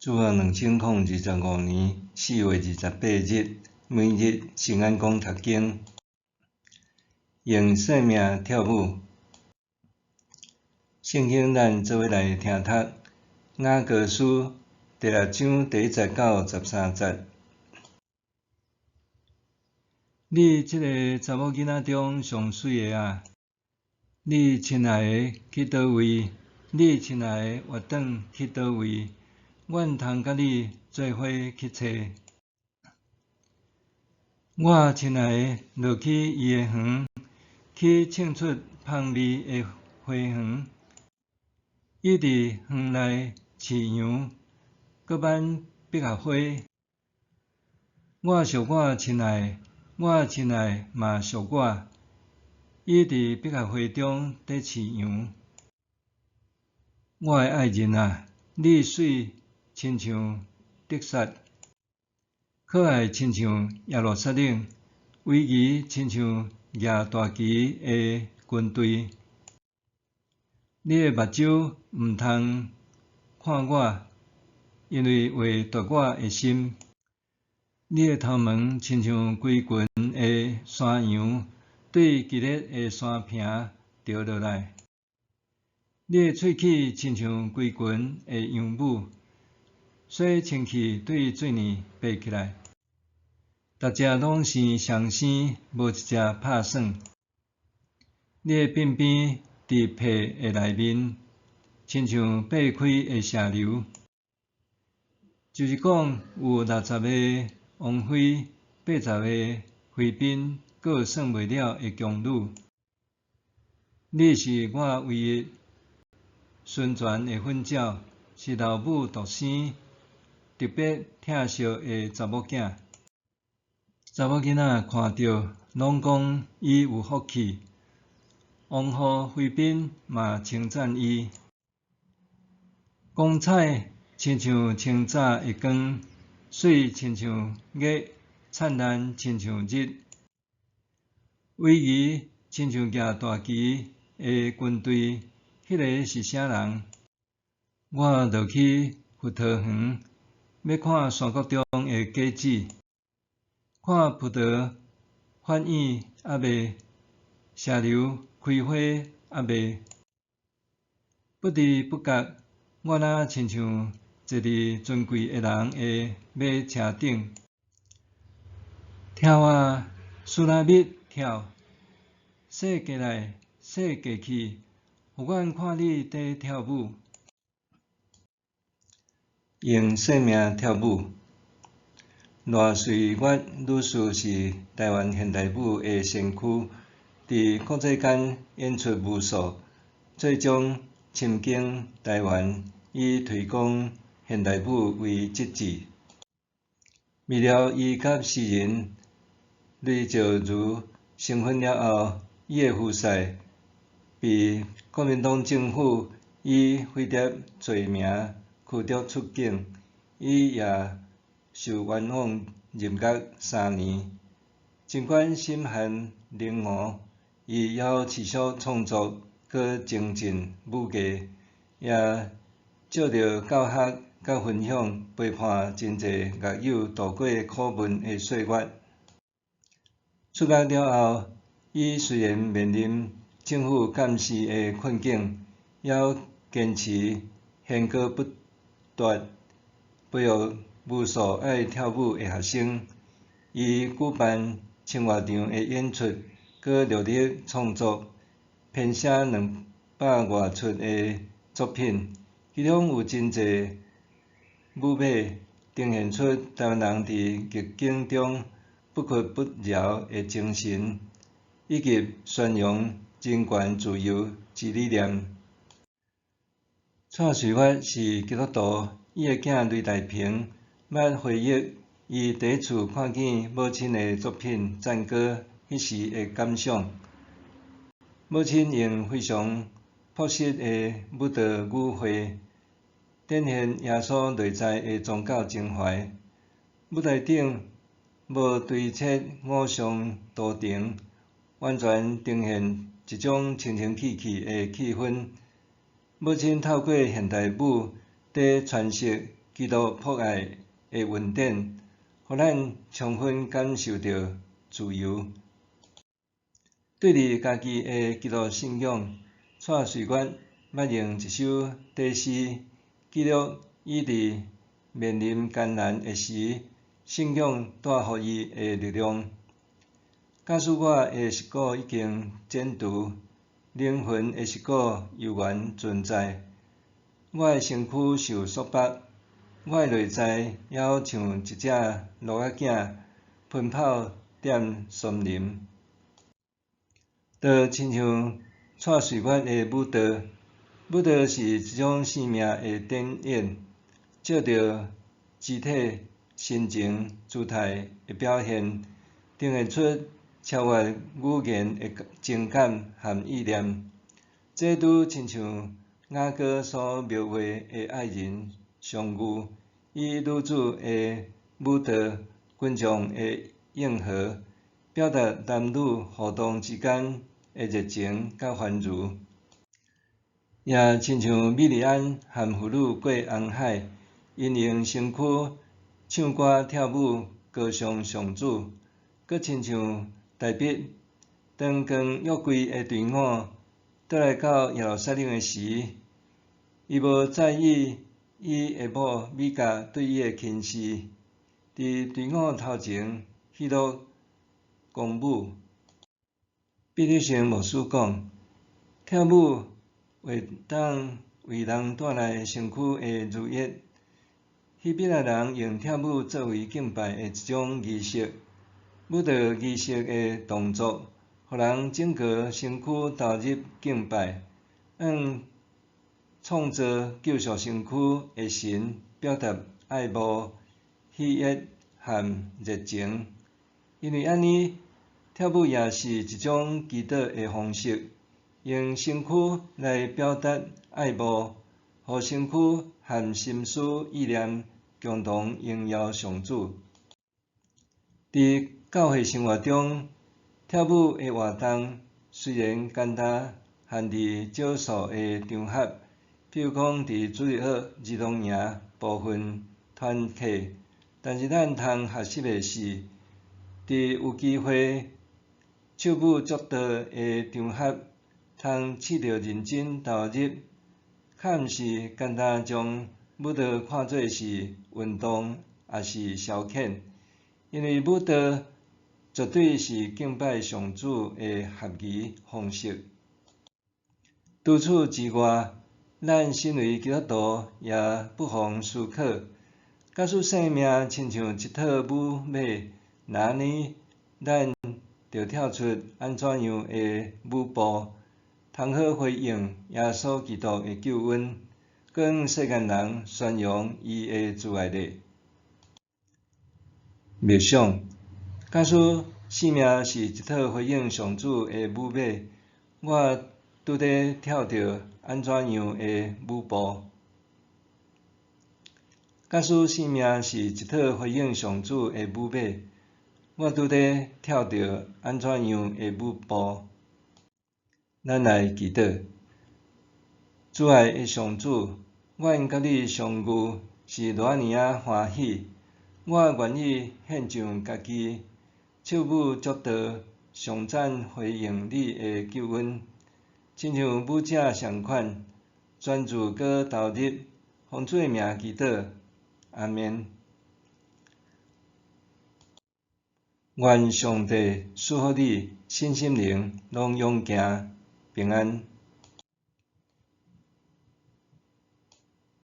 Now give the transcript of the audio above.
主航2025年4月28日，每日圣安宫读经，用生命跳舞。圣经咱做伙来听读，雅各书第6章第1节到13节。你这个查某囡仔中上水的啊！你亲爱的去倒位？你亲爱的活转去倒位？阮通甲你做伙去找。我亲爱的落去伊的园，去称出香味的花园。伊伫园内饲羊，搁挽百合花。我属我亲爱的，我亲爱的嘛属我。伊伫百合花中伫饲羊。我的爱人啊，你水亲像得撒，可爱亲像耶路撒冷，威仪亲像举大旗的军队。你的目睭毋通看我，因为会夺我的心。你的头毛亲像规群的山羊，对激烈的山坪跳落来。你的喙齿亲像规群的羊母，洗清气对水泥爬起来。逐只拢是上生，无一只拍算。你的鬢边伫被的内面，亲像擘开的射流。就是讲有60个王妃，80个妃嫔，阁算袂了的宫女。你是我唯一纯全的粉鸟，是老母独生，特别疼惜的查某囝。查某囡仔看到，拢讲伊有福气。王后妃嫔嘛称赞伊。光彩亲像清早的光，水亲像月，灿烂亲像日。威仪亲像举大旗的军队，迄个是啥人？我落去葡萄园，要看山谷中的果子，看葡萄发芽还未，射流开花还未。不知不觉，我若亲像坐伫尊贵的人的马车顶，跳啊，苏拉密跳，说过来，说过去，互阮看你在跳舞。用生命跳舞。赖瑞月女士是台湾现代舞的先驱，伫国际间演出无数，最终深耕台湾，以推广现代舞为职志。未料伊甲诗人雷兆如成婚了后，伊的夫婿被国民党政府以飞碟罪名驱逐出境，伊也受冤枉入狱3年。尽管心寒冷漠，伊还持续创作，搁精进舞艺，也借着教学甲分享，陪伴真侪乐友度过苦闷的岁月。出狱了后，伊虽然面临政府监视的困境，也坚持献歌不断，培育无数爱跳舞的学生。伊举办10外场的演出，搁热力创作，编写200外出的作品，其中有真侪舞码呈现出台湾人伫逆境中不屈不挠的精神，以及宣扬人权自由之理念。蔡瑞月是基督徒，伊的囝雷大平捌回忆伊第一次看见母亲的作品赞歌迄时的感想。母亲用非常朴实的舞蹈语汇，展现耶稣内在的宗教情怀。舞台顶无堆砌偶像图腾，完全呈现一种清清气的气氛。母亲透过现代舞，伫诠释基督博爱的恩典，互咱充分感受到自由。对伫家己的基督信仰，蔡瑞月捌用一首题诗记录伊伫面临艰难的时，信仰带予伊的力量。假使我的膝骨已经剪除，灵魂的膝骨犹原存在。我的身躯受束缚，我的内在也好像一只鹿仔囝，奔跑踮森林。就亲像蔡瑞月的舞蹈，舞蹈是一种生命的展演，照着肢体、心情、姿态的表现，呈现出超越语言的情感和意念。这拄亲像雅歌所描画的爱人相遇，以女子的舞蹈群众的应和，表达男女互动之间的热情甲欢愉。也亲像米利安和妇女过红海，因用身躯唱歌跳舞，歌颂上主；搁亲像大卫，当跟约柜的队伍倒来到耶路撒冷的时，伊无在意伊下某米甲对伊的轻视，伫队伍头前喜乐歌舞。彼得神牧师讲，跳舞会当为人带来身躯的愉悦。希伯来人用跳舞作为敬拜的一种仪式，舞蹈仪式的动作，互人整个身躯投入敬拜，向创造救赎身躯的神表达爱慕、喜悦和热情。因为安尼，跳舞也是一种祈祷的方式，用身躯来表达爱慕，互身躯和心思意念共同荣耀上主。伫教会生活中，跳舞的活动虽然简单，限伫少数的场合，譬如讲伫主日学、儿童营部分团契，但是咱通学习的是，伫有机会手舞足蹈的场合，通试着认真投入，较毋是简单将舞蹈看作是运动，也是消遣。因为舞蹈绝对是敬拜上主的合宜方式。除此之外，咱身为基督徒也不妨思考，假使生命亲像一套舞马，那安尼，咱着跳出安怎样的舞步，通好回应耶稣基督的救恩，向世间人宣扬伊的自爱力。默想，假使生命是一套回应上主的舞马，我拄在跳着安怎样的舞步？假使生命是一套回应上主的舞马，我拄在跳着安怎样的舞步？咱来祈祷，主爱的上主，我因甲你相遇是偌尔啊欢喜，我愿意献上家己，手舞足蹈，上赞回应你的救恩，亲像舞者同款，专注搁投入，奉主的名祈祷，阿们。愿上帝赐福你身心灵拢勇行平安。